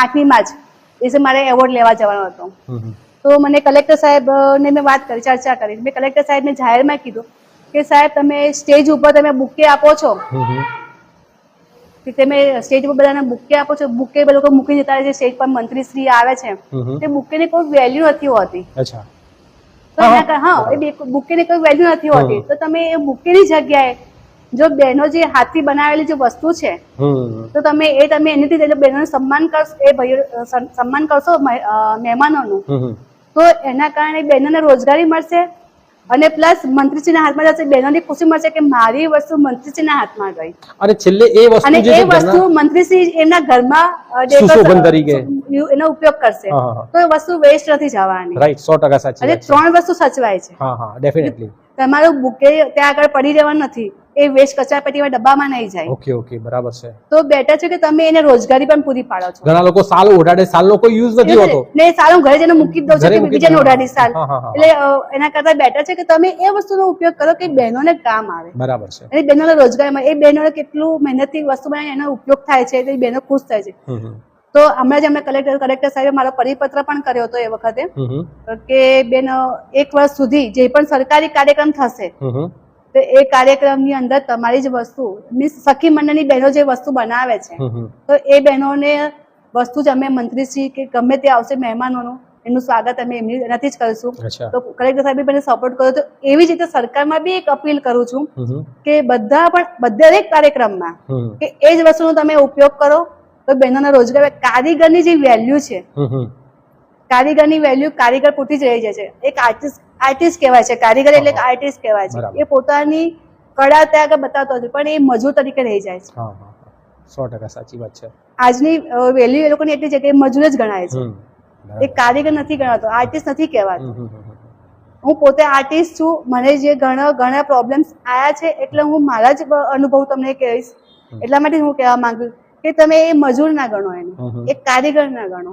8મી March દિવસે મારે award લેવા જવાનો હતો. તો મને કલેક્ટર સાહેબ ને મેં વાત કરી, ચર્ચા કરી. મેં કલેક્ટર સાહેબને જાહેરમાં કીધું કે સાહેબ તમે સ્ટેજ ઉપર તમે બુકે આપો છો, તમે સ્ટેજ ઉપર બધાને બુકે આપો છો, બુકે લોકો મૂકી જતા જે સ્ટેજ પર મંત્રીશ્રી આવે છે તે બુકે ની કોઈ વેલ્યુ નથી હોતી. તો એ બુકે ની કોઈ વેલ્યુ નથી હોતી. તો તમે એ બુકે ની જગ્યાએ જો બહેનો જે હાથથી બનાવેલી જે વસ્તુ છે તો તમે એનીથી બહેનોનું સન્માન કરશો, એ ભાઈઓ સન્માન કરશો મહેમાનોનું, તો એના કારણે બહેનોને રોજગારી મળશે અને પ્લસ મંત્રીશ્રીના હાથમાં જશે, બહેનોની ખુશી મળશે કે મારી વસ્તુ મંત્રીશ્રીના હાથમાં ગઈ. અને છેલ્લે એ વસ્તુ મંત્રીશ્રી એમના ઘરમાં સુશોભન તરીકે એનો ઉપયોગ કરશે તો એ વસ્તુ વેસ્ટ નથી જવાની. રાઈટ, 100% સાચી. અને 3 વસ્તુ સચવાય છે. હા હા, ડેફિનેટલી. તમારું બુકે ત્યાં આગળ પડી રહેવાનું નથી, એ વેસ્ટ કચરા પેટીમાં ડબ્બામાં નહીં જાય. ઓકે ઓકે, બરાબર છે. તો બેટર છે કે તમે એને રોજગારી પણ પૂરી પાડો છો. ઘણા લોકો સાલ ઓઢાડે, સાલનો કોઈ યુઝ નથી હોતો ને, સાલ ઘરે જઈને મૂકી દો છો કે બીજાને ઓઢાડી સાલ, એટલે એના કરતા બેટર છે કે તમે એ વસ્તુનો ઉપયોગ કરો કે બહેનોને કામ આવે. બરાબર છે. અને બહેનોને રોજગારી મળે. એ બહેનોને કેટલું મહેનતથી વસ્તુ બનાવી એનો ઉપયોગ થાય છે, એટલે બહેનો ખુશ થાય છે. તો હમણાં જ અમને કલેક્ટર સાહેબે મારો પરિપત્ર પણ કર્યો હતો એ વખતે કે બેન 1 વર્ષ સુધી જે પણ સરકારી કાર્યક્રમ થશે તો એ કાર્યક્રમની અંદર તમારી જ વસ્તુ મીન્સ સખી મંડળની બહેનો જે વસ્તુ બનાવે છે તો એ બહેનોને વસ્તુ જ અમે મંત્રીશ્રી કે ગમે તે આવશે મહેમાનોનું એનું સ્વાગત અમે એનાથી જ કરીશું. તો કલેક્ટર સાહેબે મને સપોર્ટ કર્યો. તો એવી જ રીતે સરકારમાં બી એક અપીલ કરું છું કે દરેક કાર્યક્રમમાં કે એ જ વસ્તુનો તમે ઉપયોગ કરો તો બહેનોના રોજગાર. કારીગરની જે વેલ્યુ છે, કારીગરની વેલ્યુ કારીગર પૂરતી જ રહી જાય છે. એક આર્ટિસ્ટ કહેવાય છે, કારીગર એટલે આર્ટિસ્ટ કહેવાય છે. એ પોતાની કળા ત્યાં આગળ બતાવતો નથી પણ એ મજૂર તરીકે રહી જાય છે. 100% સાચી વાત છે. આજની વેલ્યુ એ લોકોની એટલી છે કે મજૂર જ ગણાય છે, એ કારીગર નથી ગણાતો, આર્ટિસ્ટ નથી કહેવાતો. હું પોતે આર્ટિસ્ટ છું, મને જે ઘણા પ્રોબ્લેમ્સ આવ્યા છે એટલે હું મારા જ અનુભવ તમને કહીશ. એટલા માટે હું કહેવા માંગુ કે તમે એ મજૂર ના ગણો, એને એક કારીગર ના ગણો,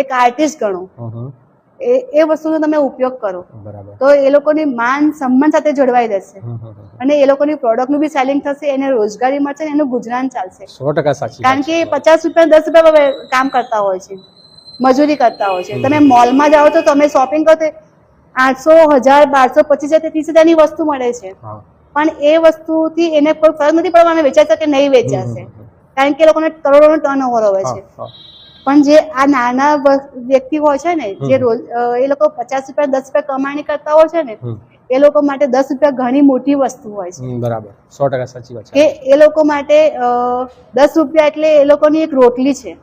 એક આર્ટિસ્ટ ગણો. એ વસ્તુનો તમે ઉપયોગ કરો તો એ લોકોની માન સન્માન સાથે જોડવાઈ રહેશે અને એ લોકોની પ્રોડક્ટનું બી સેલિંગ થશે, એને રોજગારી મળશે, એનું ગુજરાન ચાલશે. 100% સાચી. કારણ કે 50 રૂપિયા 10 રૂપિયા કામ કરતા હોય છે, મજૂરી કરતા હોય છે. તમે મોલમાં જાઓ તો તમે શોપિંગ કરો 800, 1000, 1200, 25,000, 30,000 ની વસ્તુ મળે છે પણ એ વસ્તુથી એને કોઈ ફરક નથી પડવાનો વેચાશે કે નહીં વેચાશે, કારણ કે એ લોકોને કરોડોનો ટર્નઓવર હોય છે. પણ જે આ નાના વ્યક્તિ હોય છે ને, જે રોજ એ લોકો 50 રૂપિયા 10 રૂપિયા કમાણી કરતા હોય છે ને, એ લોકો માટે 10 રૂપિયા ઘણી મોટી વસ્તુ હોય છે. બરાબર, 100% સાચી વાત છે. કે એ લોકો માટે 10 રૂપિયા એટલે એ લોકોની એક રોટલી છે.